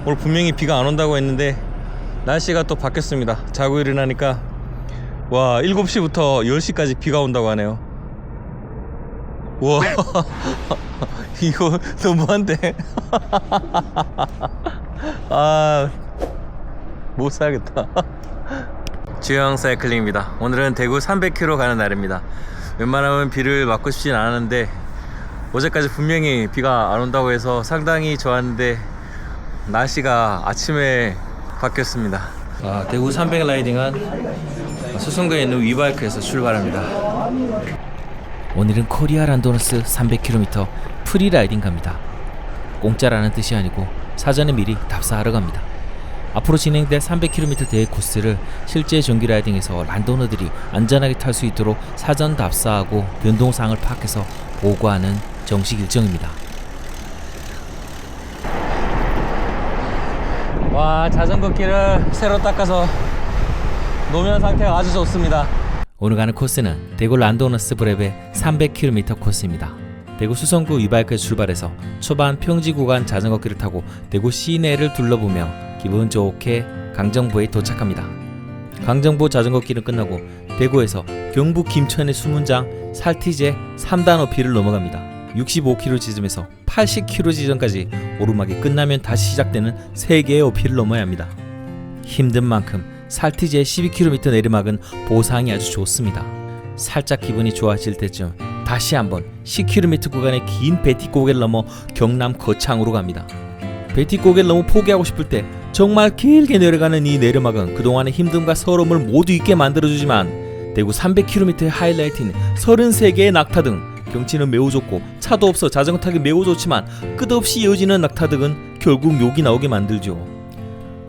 오늘 분명히 비가 안 온다고 했는데 날씨가 또 바뀌었습니다. 자고 일어나니까 와 7시부터 10시까지 비가 온다고 하네요. 와 이거 너무한데. 아 못 살겠다. 주영 사이클링입니다. 오늘은 대구 300km 가는 날입니다. 웬만하면 비를 맞고 싶진 않았는데 어제까지 분명히 비가 안 온다고 해서 상당히 좋았는데 날씨가 아침에 바뀌었습니다. 대구 300 라이딩은 수성구에 있는 위바이크에서 출발합니다. 오늘은 코리아 란도너스 300km 프리라이딩 갑니다. 공짜라는 뜻이 아니고 사전에 미리 답사하러 갑니다. 앞으로 진행될 300km 대회 코스를 실제 정규 라이딩에서 란도너들이 안전하게 탈 수 있도록 사전 답사하고 변동사항을 파악해서 보고하는 정식 일정입니다. 와 자전거 길을 새로 닦아서 노면 상태가 아주 좋습니다. 오늘 가는 코스는 대구 란도너스 브랩의 300km 코스입니다. 대구 수성구 위바이크에서 출발해서 초반 평지 구간 자전거길을 타고 대구 시내를 둘러보며 기분 좋게 강정부에 도착합니다. 강정부 자전거길은 끝나고 대구에서 경북 김천의 수문장 살티제 3단 높이를 넘어갑니다. 65km 지점에서 80km 지점까지 오르막이 끝나면 다시 시작되는 3개의 어필을 넘어야 합니다. 힘든 만큼 살티제 12km 내리막은 보상이 아주 좋습니다. 살짝 기분이 좋아질 때쯤 다시 한번 10km 구간의 긴 베티고개를 넘어 경남 거창으로 갑니다. 베티고개를 넘어 포기하고 싶을 때 정말 길게 내려가는 이 내리막은 그동안의 힘듦과 서러움을 모두 잊게 만들어주지만 대구 300km의 하이라이트인 33개의 낙타등, 경치는 매우 좋고 차도 없어 자전거 타기 매우 좋지만 끝없이 이어지는 낙타등은 결국 욕이 나오게 만들죠.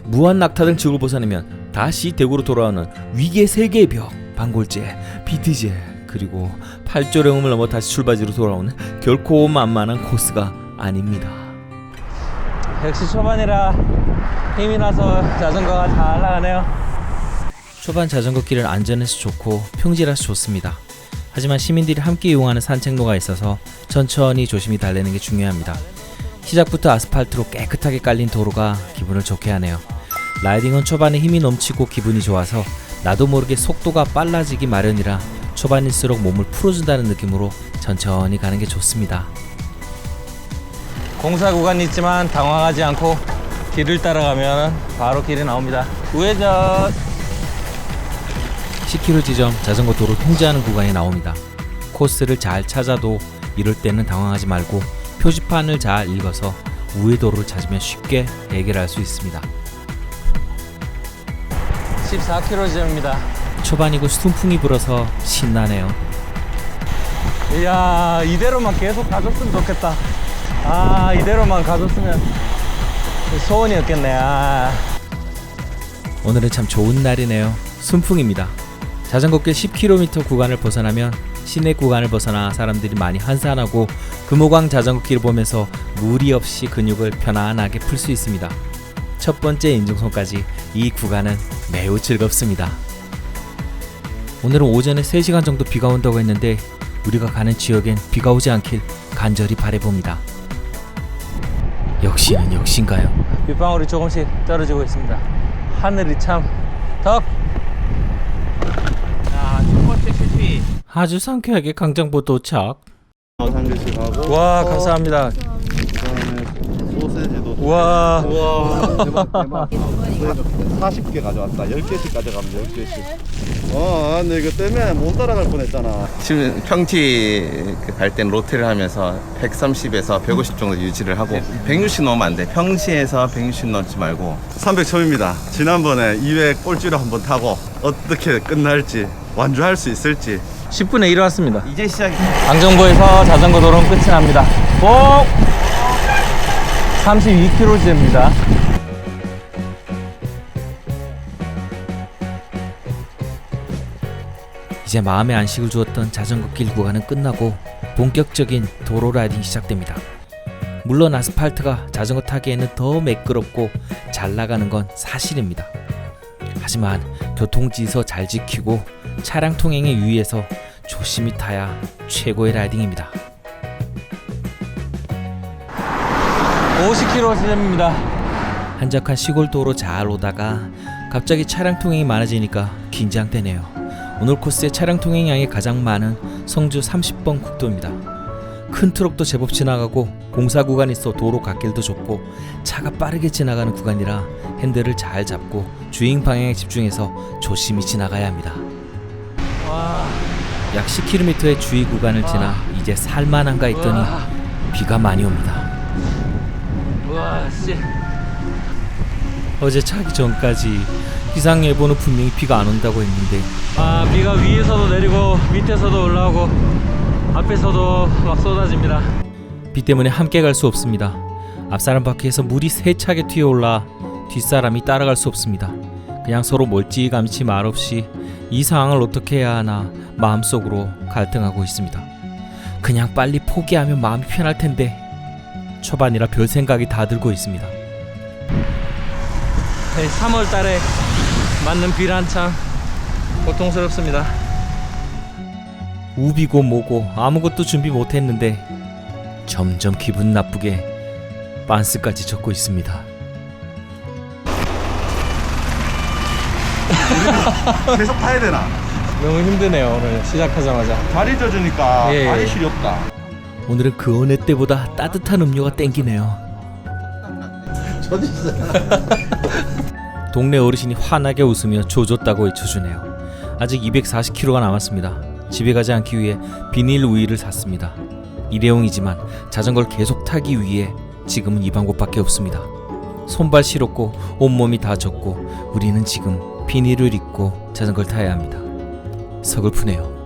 무한 낙타등 지역을 벗어나면 다시 대구로 돌아오는 위계 3개의 벽, 방골제, 비티제, 그리고 팔조령음을 넘어 다시 출발지로 돌아오는 결코 만만한 코스가 아닙니다. 역시 초반이라 힘이 나서 자전거가 잘 나가네요. 초반 자전거 길은 안전해서 좋고 평지라서 좋습니다. 하지만 시민들이 함께 이용하는 산책로가 있어서 천천히 조심히 달리는 게 중요합니다. 시작부터 아스팔트로 깨끗하게 깔린 도로가 기분을 좋게 하네요. 라이딩은 초반에 힘이 넘치고 기분이 좋아서 나도 모르게 속도가 빨라지기 마련이라 초반일수록 몸을 풀어준다는 느낌으로 천천히 가는 게 좋습니다. 공사 구간이 있지만 당황하지 않고 길을 따라가면 바로 길이 나옵니다. 우회전. 10km 지점 자전거 도로 통제하는 구간이 나옵니다. 코스를 잘 찾아도 이럴 때는 당황하지 말고 표지판을 잘 읽어서 우회도로를 찾으면 쉽게 해결할 수 있습니다. 14km 지점입니다. 초반이고 순풍이 불어서 신나네요. 이야 이대로만 계속 가줬으면 좋겠다. 이대로만 가줬으면 소원이었겠네. 오늘은 참 좋은 날이네요. 순풍입니다. 자전거길 10km 구간을 벗어나면 시내 구간을 벗어나 사람들이 많이 한산하고 금호강 자전거길을 보면서 무리 없이 근육을 편안하게 풀 수 있습니다. 첫 번째 인증선까지 이 구간은 매우 즐겁습니다. 오늘은 오전에 3시간 정도 비가 온다고 했는데 우리가 가는 지역엔 비가 오지 않길 간절히 바라봅니다. 역시는 역시인가요? 빗방울이 조금씩 떨어지고 있습니다. 하늘이 참 덕. 자, 첫 번째 실패. 아주 상쾌하게 강정부 도착. 한 개씩 하고. 와 감사합니다. 그다음에 소세지도. 와. 우와 대박. 40개 가져왔다. 10개씩 가져가면 10개씩. 근데 이거 때문에 못 따라갈 뻔했잖아. 지금 평지 갈 땐 로테를 하면서 130에서 150 정도 유지를 하고 160 넘으면 안 돼. 평지에서 160 넘지 말고. 300 처음입니다. 지난번에 200 꼴찌로 한번 타고 어떻게 끝날지 완주할 수 있을지. 10분에 1 왔습니다. 이제 시작이야. 강정부에서 자전거 도로는 끝이 납니다. 꼭 32km 지점입니다. 이제 마음의 안식을 주었던 자전거길 구간은 끝나고 본격적인 도로 라이딩이 시작됩니다. 물론 아스팔트가 자전거 타기에는 더 매끄럽고 잘 나가는 건 사실입니다. 하지만 교통질서 잘 지키고 차량 통행에 유의해서 조심히 타야 최고의 라이딩입니다. 50km 지점입니다. 한적한 시골 도로 잘 오다가 갑자기 차량 통행이 많아지니까 긴장되네요. 오늘 코스의 차량 통행량이 가장 많은 성주 30번 국도입니다. 큰 트럭도 제법 지나가고 공사 구간이 있어 도로 갓길도 좁고 차가 빠르게 지나가는 구간이라 핸들을 잘 잡고 주행 방향에 집중해서 조심히 지나가야 합니다. 약 10km의 주의 구간을 지나 이제 살만한가 했더니 비가 많이 옵니다. 어제 차기 전까지 기상예보는 분명히 비가 안 온다고 했는데 비가 위에서도 내리고 밑에서도 올라오고 앞에서도 막 쏟아집니다. 비 때문에 함께 갈 수 없습니다. 앞사람 바퀴에서 물이 세차게 튀어올라 뒷사람이 따라갈 수 없습니다. 그냥 서로 멀찌감치 말없이 이 상황을 어떻게 해야 하나 마음속으로 갈등하고 있습니다. 그냥 빨리 포기하면 마음이 편할 텐데 초반이라 별 생각이 다 들고 있습니다. 3월 달에 맞는 비란 참 고통스럽습니다. 우비고 뭐고 아무것도 준비 못했는데 점점 기분 나쁘게 빤스까지 젖고 있습니다. 계속 타야 되나? 너무 힘드네요. 오늘 시작하자마자. 다리 젖으니까 예. 발이 시렵다. 오늘은 그 어느 때보다 따뜻한 음료가 땡기네요. 동네 어르신이 환하게 웃으며 조졌다고 외쳐주네요. 아직 240km가 남았습니다. 집에 가지 않기 위해 비닐 우유를 샀습니다. 일회용이지만 자전거를 계속 타기 위해 지금은 이 방법밖에 없습니다. 손발 시렵고 온몸이 다 젖고 우리는 지금 비닐을 입고 자전거를 타야 합니다. 서글프네요.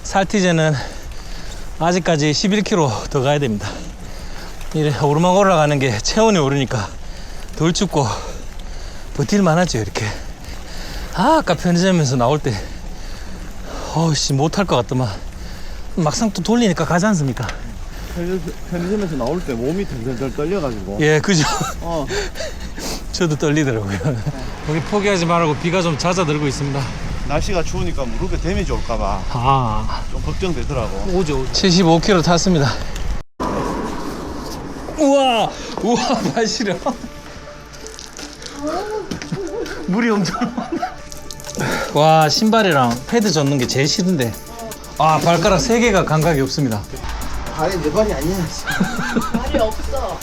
살티제는 아직까지 11km 더 가야 됩니다. 이래 오르막 올라가는 게 체온이 오르니까 덜 춥고 버틸만 하죠. 이렇게 아까 편의점에서 나올 때 어우씨 못할 것 같더만 막상 또 돌리니까 가지 않습니까? 편의점에서 나올 때 몸이 덜덜 떨려가지고. 예, 그죠. 어. 저도 떨리더라고요. 우리 포기하지 말고 비가 좀 잦아들고 있습니다. 날씨가 추우니까 무릎에 데미지 올까봐 좀 걱정되더라고. 오죠. 75km 탔습니다. 우와 발 시려. 물이 엄청 많아. 와, 신발이랑 패드 젖는 게 제일 싫은데 발가락 3개가 감각이 없습니다. 발이 내 발이 아니야. 말이 없어.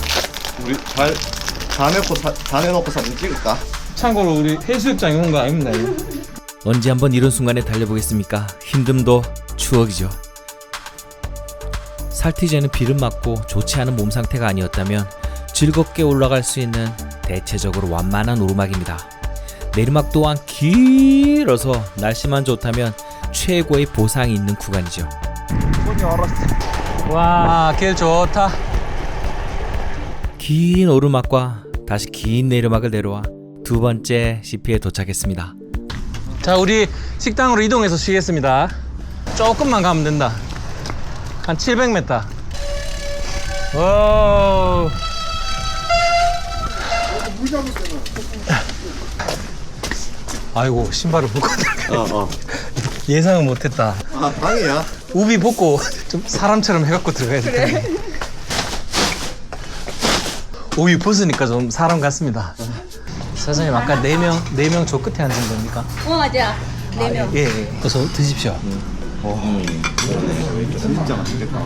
우리 다 내놓고 사진 찍을까? 참고로 우리 해수욕장에 온 거 아닙니다. 이거. 언제 한번 이런 순간에 달려보겠습니까? 힘듦도 추억이죠. 살티제는 비를 맞고 좋지 않은 몸 상태가 아니었다면 즐겁게 올라갈 수 있는 대체적으로 완만한 오르막입니다. 내리막 또한 길어서 날씨만 좋다면 최고의 보상이 있는 구간이죠. 와, 길 좋다. 긴 오르막과 다시 긴 내리막을 내려와 두 번째 CP에 도착했습니다. 자, 우리 식당으로 이동해서 쉬겠습니다. 조금만 가면 된다. 한 700m. 오. 아이고, 신발을 벗고 들어가. 예상은 못했다. 방이야? 우비 벗고 좀 사람처럼 해갖고 들어가야 돼. 우비 벗으니까 좀 사람 같습니다. 사장님, 아까 4명 저 끝에 앉은 겁니까? 맞아. 4명. 예, 예. 어서 드십시오. 진짜 맛있겠다.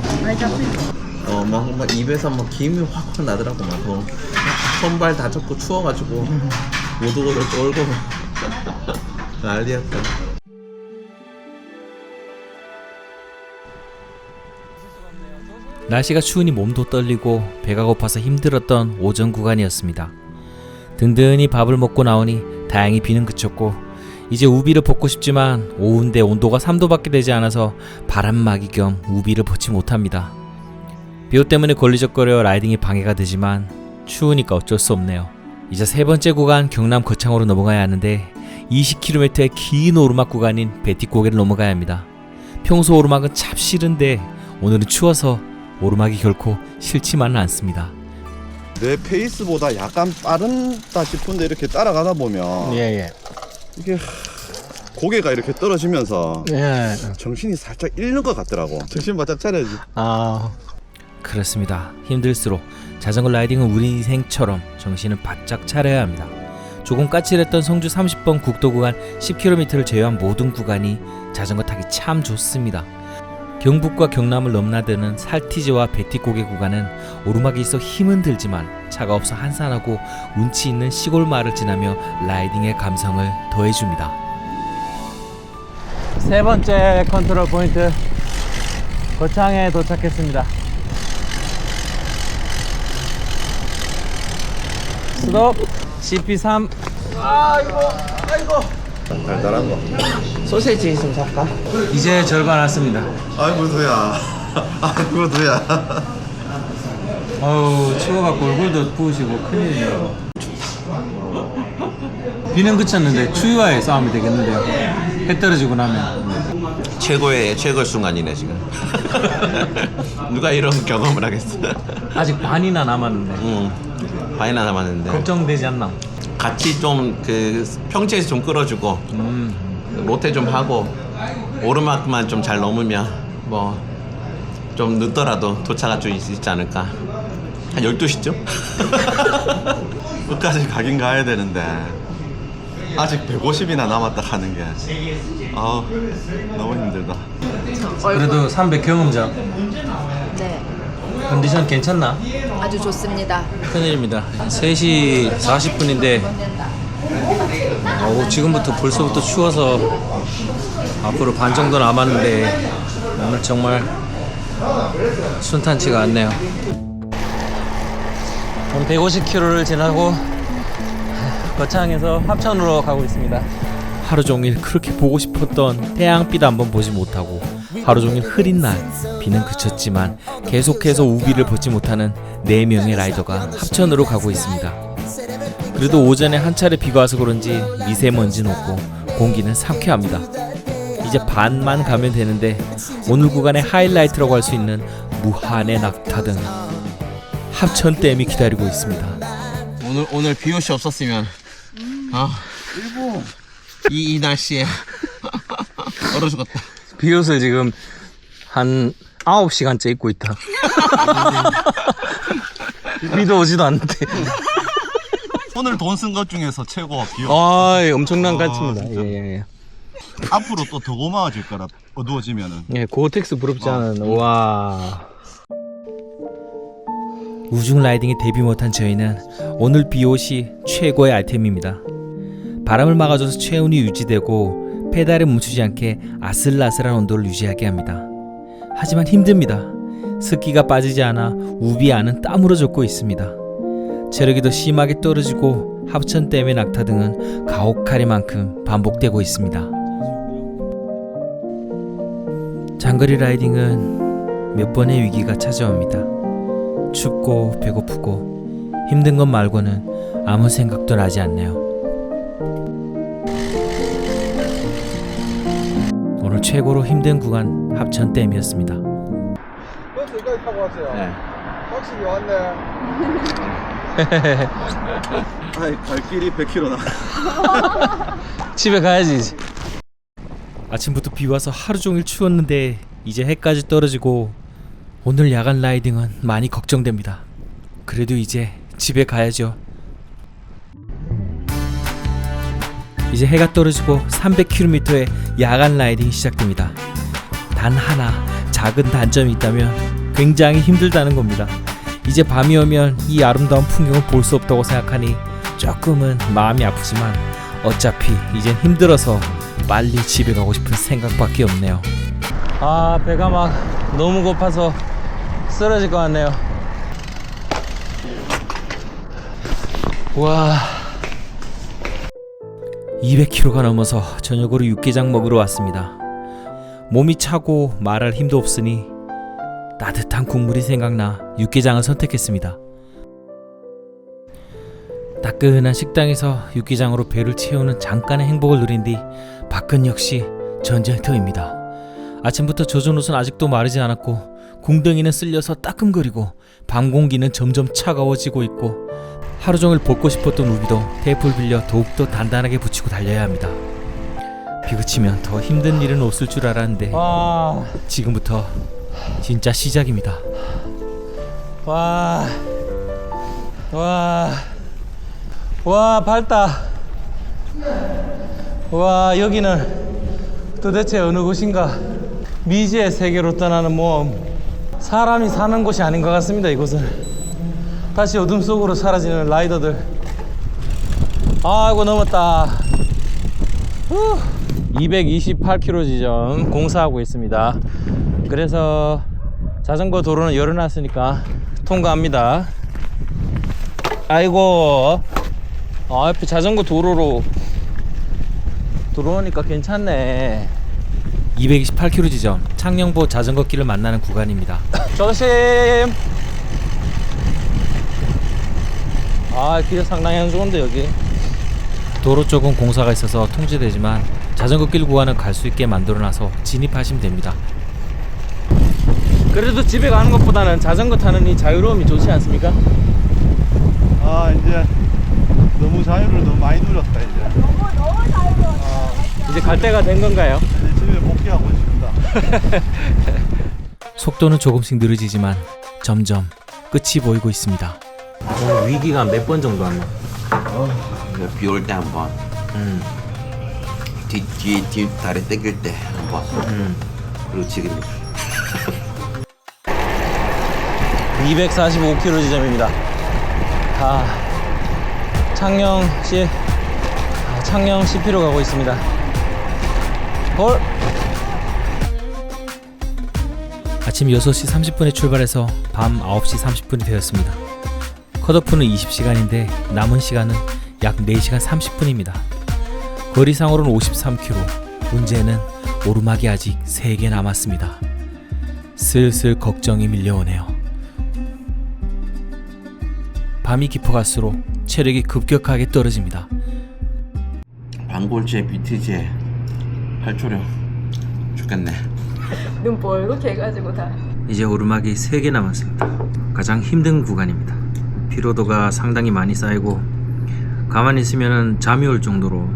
막 입에서 막 김이 확 나더라고. 막 손발 다 젖고 추워가지고 오도오도 떨고 난리였다. 날씨가 추우니 몸도 떨리고 배가 고파서 힘들었던 오전 구간이었습니다. 든든히 밥을 먹고 나오니 다행히 비는 그쳤고 이제 우비를 벗고 싶지만 오후인데 온도가 3도밖에 되지 않아서 바람막이 겸 우비를 벗지 못합니다. 비오 때문에 걸리적거려 라이딩이 방해가 되지만 추우니까 어쩔 수 없네요. 이제 세 번째 구간 경남 거창으로 넘어가야 하는데 20km의 긴 오르막 구간인 배티고개를 넘어가야 합니다. 평소 오르막은 참 싫은데 오늘은 추워서 오르막이 결코 싫지만은 않습니다. 내 페이스보다 약간 빠른다 싶은데 이렇게 따라가다 보면 예. 이게 고개가 이렇게 떨어지면서 예. 정신이 살짝 잃는 것 같더라고. 정신 바짝 차려야지. 아, 그렇습니다. 힘들수록 자전거 라이딩은 우리 인생처럼 정신을 바짝 차려야 합니다. 조금 까칠했던 성주 30번 국도 구간 10km를 제외한 모든 구간이 자전거 타기 참 좋습니다. 경북과 경남을 넘나드는 살티즈와 베티고개 구간은 오르막이 있어 힘은 들지만 차가 없어 한산하고 운치 있는 시골 마을을 지나며 라이딩의 감성을 더해줍니다. 세 번째 컨트롤 포인트 거창에 도착했습니다. 스톱. CP3. 달달한 거. 소세지 좀 살까? 이제 절반 왔습니다. 아이고 도야. 아이고 도야. 어우, 추워갖고 얼굴도 부으시고 큰일이네요. 비는 그쳤는데 추위와의 싸움이 되겠는데요. 해 떨어지고 나면. 최고의 순간이네 지금. 누가 이런 경험을 하겠어? 아직 반이나 남았는데 많이나 남았는데 걱정되지 않나? 같이 좀 그 평지에서 좀 끌어주고 로테 좀 하고 오르막만 좀 잘 넘으면 뭐 좀 늦더라도 도착할 수 있지 않을까. 한 12시쯤? 끝까지 가긴 가야 되는데 아직 150이나 남았다 하는 게 너무 힘들다. 그래도 300 경험자. 네, 컨디션 괜찮나? 아주 좋습니다. 큰일입니다. 3시 40분인데 지금부터 벌써부터 추워서 앞으로 반 정도 남았는데 오늘 정말 순탄치가 않네요. 150km를 지나고 거창에서 합천으로 가고 있습니다. 하루 종일 그렇게 보고 싶었던 태양빛 한번 보지 못하고 하루 종일 흐린 날 비는 그쳤지만 계속해서 우비를 벗지 못하는 4명의 라이더가 합천으로 가고 있습니다. 그래도 오전에 한 차례 비가 와서 그런지 미세먼지는 없고 공기는 상쾌합니다. 이제 반만 가면 되는데 오늘 구간의 하이라이트라고 할 수 있는 무한의 낙타등 합천댐이 기다리고 있습니다. 오늘 비옷이 없었으면 이 날씨에 얼어 죽었다. 비옷을 지금 한 9시간째 입고 있다. 비도 오지도 않는데. 오늘 돈 쓴 것 중에서 최고 비용. 엄청난 가치입니다. 예. 앞으로 또 더 고마워질 거라 어두워지면은. 예, 고텍스 부럽지 않은. 와. 우중 라이딩에 데뷔 못한 저희는 오늘 비옷이 최고의 아이템입니다. 바람을 막아줘서 체온이 유지되고 페달에 멈추지 않게 아슬아슬한 온도를 유지하게 합니다. 하지만 힘듭니다. 습기가 빠지지 않아 우비 안은 땀으로 젖고 있습니다. 체력이 더 심하게 떨어지고 합천댐의 낙타 등은 가혹하리만큼 반복되고 있습니다. 장거리 라이딩은 몇 번의 위기가 찾아옵니다. 춥고 배고프고 힘든 것 말고는 아무 생각도 나지 않네요. 오늘 최고로 힘든 구간 합천댐이었습니다. 여기까지 타고 왔어요. 네. 확실히 왔네. 갈 길이 100km 나. 집에 가야지. 아침부터 비 와서 하루 종일 추웠는데 이제 해까지 떨어지고 오늘 야간 라이딩은 많이 걱정됩니다. 그래도 이제 집에 가야죠. 이제 해가 떨어지고 300km의 야간 라이딩이 시작됩니다. 단 하나 작은 단점이 있다면 굉장히 힘들다는 겁니다. 이제 밤이 오면 이 아름다운 풍경을 볼 수 없다고 생각하니 조금은 마음이 아프지만 어차피 이젠 힘들어서 빨리 집에 가고 싶은 생각밖에 없네요. 배가 막 너무 고파서 쓰러질 것 같네요. 와. 200km가 넘어서 저녁으로 육개장 먹으러 왔습니다. 몸이 차고 말할 힘도 없으니 따뜻한 국물이 생각나 육개장을 선택했습니다. 따끈한 식당에서 육개장으로 배를 채우는 잠깐의 행복을 누린 뒤 밖은 역시 전쟁터입니다. 아침부터 젖은 옷은 아직도 마르지 않았고 궁덩이는 쓸려서 따끔거리고 밤 공기는 점점 차가워지고 있고 하루 종일 벗고 싶었던 우비도 테이프를 빌려 더욱더 단단하게 붙이고 달려야 합니다. 비 그치면 더 힘든 일은 없을 줄 알았는데 지금부터 진짜 시작입니다. 와. 와, 밝다. 와, 여기는 도대체 어느 곳인가? 미지의 세계로 떠나는 모험. 사람이 사는 곳이 아닌 것 같습니다, 이곳은. 다시 어둠 속으로 사라지는 라이더들. 아이고, 넘었다. 228km 지점 공사하고 있습니다. 그래서 자전거 도로는 열어놨으니까 통과합니다. 아이고, 옆에 자전거 도로로 들어오니까 괜찮네. 228km 지점 창녕보 자전거길을 만나는 구간입니다. 조심. 길 상당히 안 좋은데 여기. 도로 쪽은 공사가 있어서 통제되지만 자전거길 구간은 갈 수 있게 만들어놔서 진입하시면 됩니다. 그래도 집에 가는 것보다는 자전거 타는 이 자유로움이 좋지 않습니까? 이제 너무 자유를 너무 많이 누렸다 이제. 이제 갈 때가 된 건가요? 이제 집에 복귀하고 싶다. 속도는 조금씩 느려지지만 점점 끝이 보이고 있습니다. 위기가 몇 번 정도 안 나? 비 올 때 한 번. 뒤 다리 땡길 때 한 번. 그리고 지금 245km 지점입니다. 창녕 CP로 가고 있습니다. 헐. 아침 6시 30분에 출발해서 밤 9시 30분이 되었습니다. 컷오프는 20시간인데 남은 시간은 약 4시간 30분입니다. 거리상으로는 53km, 문제는 오르막이 아직 3개 남았습니다. 슬슬 걱정이 밀려오네요. 밤이 깊어갈수록 체력이 급격하게 떨어집니다. 방골제, BT제, 팔초령 죽겠네. 눈 벌겋게 해가지고 다. 이제 오르막이 3개 남았습니다. 가장 힘든 구간입니다. 피로도가 상당히 많이 쌓이고 가만히 있으면 잠이 올 정도로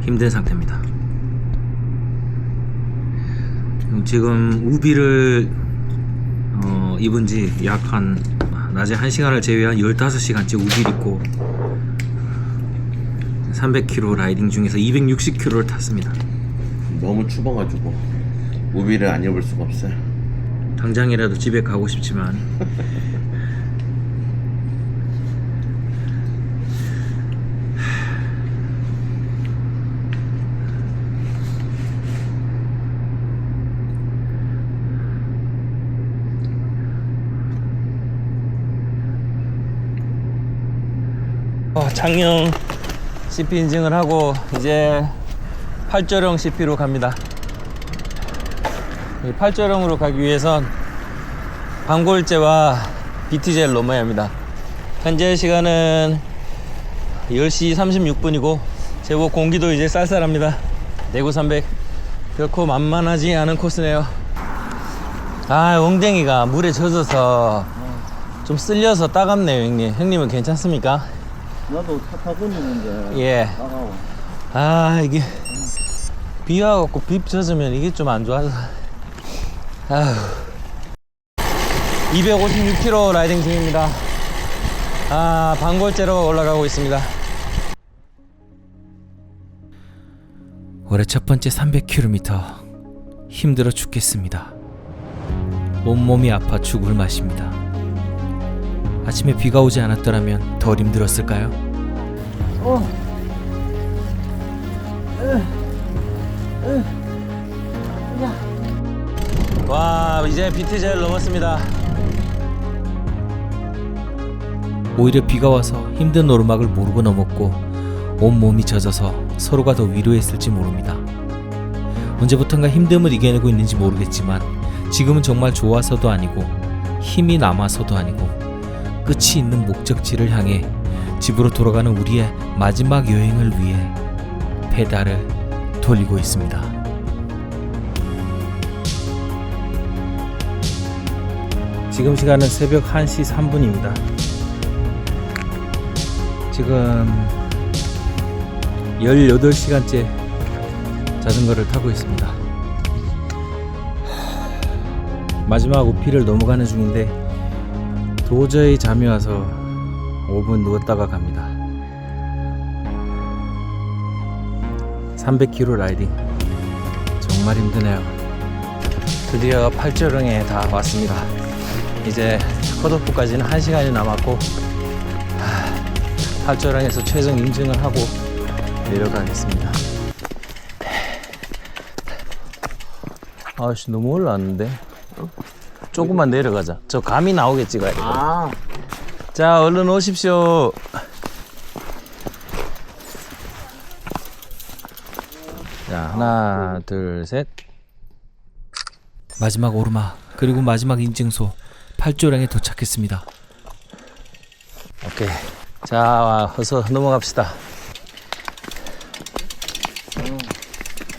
힘든 상태입니다. 지금 우비를 입은 지 약 한 낮에 1시간을 제외한 15시간째 우비를 입고 300km 라이딩 중에서 260km를 탔습니다. 너무 추워가지고 우비를 안 입을 수가 없어요. 당장이라도 집에 가고 싶지만 창녕 CP 인증을 하고 이제 팔조령 CP로 갑니다. 이 팔조령으로 가기 위해선 방골제와 BT제를 넘어야 합니다. 현재 시간은 10시 36분이고 제법 공기도 이제 쌀쌀합니다. 대구 300 결코 만만하지 않은 코스네요. 엉덩이가 물에 젖어서 좀 쓸려서 따갑네요, 형님. 형님은 괜찮습니까? 나도 차 타고 있는데. 예. 따가워. 이게 비 와갖고 빗 젖으면 이게 좀 안 좋아서. 256km 라이딩 중입니다. 방골제로 올라가고 있습니다. 올해 첫 번째 300km 힘들어 죽겠습니다. 온몸이 아파 죽을 맛입니다. 아침에 비가 오지 않았더라면 덜 힘들었을까요? 와, 이제 BT제를 넘었습니다. 오히려 비가 와서 힘든 오르막을 모르고 넘었고 온몸이 젖어서 서로가 더 위로했을지 모릅니다. 언제부턴가 힘듦을 이겨내고 있는지 모르겠지만 지금은 정말 좋아서도 아니고 힘이 남아서도 아니고 끝이 있는 목적지를 향해 집으로 돌아가는 우리의 마지막 여행을 위해 페달을 돌리고 있습니다. 지금 시간은 새벽 1시 3분입니다. 지금 18시간째 자전거를 타고 있습니다. 마지막 우피를 넘어가는 중인데 도저히 잠이 와서 5분 누웠다가 갑니다. 300km 라이딩 정말 힘드네요. 드디어 팔조령에 다 왔습니다. 이제 컷오프까지는 1시간이 남았고 팔조령에서 최종 인증을 하고 내려가겠습니다. 아씨 너무 올라왔는데 조금만 내려가자. 저 감이 나오게 찍어야 돼. 자 얼른 오십시오. 자 하나 둘 셋. 마지막 오르막 그리고 마지막 인증소 팔조량에 도착했습니다. 오케이. 자 어서 넘어갑시다.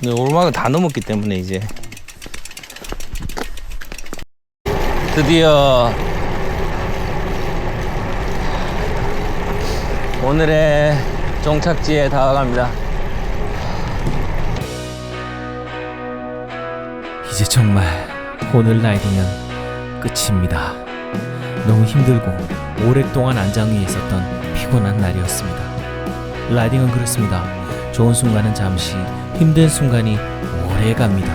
근데 오르막은 다 넘었기 때문에 이제 드디어 오늘의 종착지에 다가갑니다. 이제 정말 오늘 라이딩은 끝입니다. 너무 힘들고 오랫동안 안장 위에 있었던 피곤한 날이었습니다. 라이딩은 그렇습니다. 좋은 순간은 잠시, 힘든 순간이 오래 갑니다.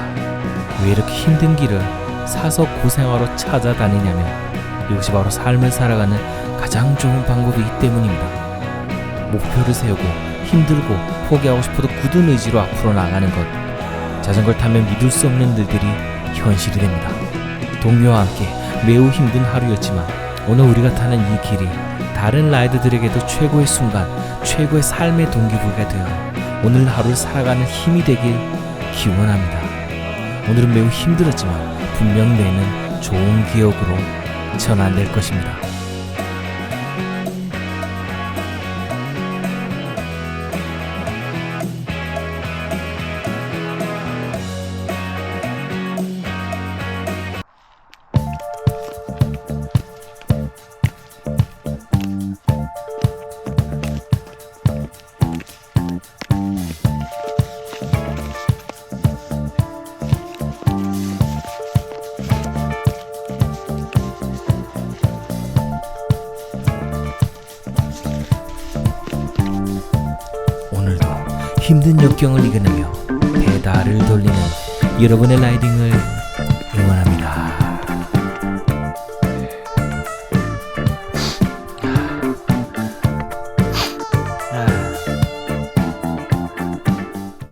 왜 이렇게 힘든 길을 사서 고생하러 찾아다니냐면 이것이 바로 삶을 살아가는 가장 좋은 방법이기 때문입니다. 목표를 세우고 힘들고 포기하고 싶어도 굳은 의지로 앞으로 나가는 것, 자전거를 타면 믿을 수 없는 일들이 현실이 됩니다. 동료와 함께 매우 힘든 하루였지만 오늘 우리가 타는 이 길이 다른 라이더들에게도 최고의 순간, 최고의 삶의 동기부여가 되어 오늘 하루를 살아가는 힘이 되길 기원합니다. 오늘은 매우 힘들었지만 분명 내일은 좋은 기억으로 전환될 것입니다. 오늘도 힘든 역경을 이겨내며 페달을 돌리는 여러분의 라이딩을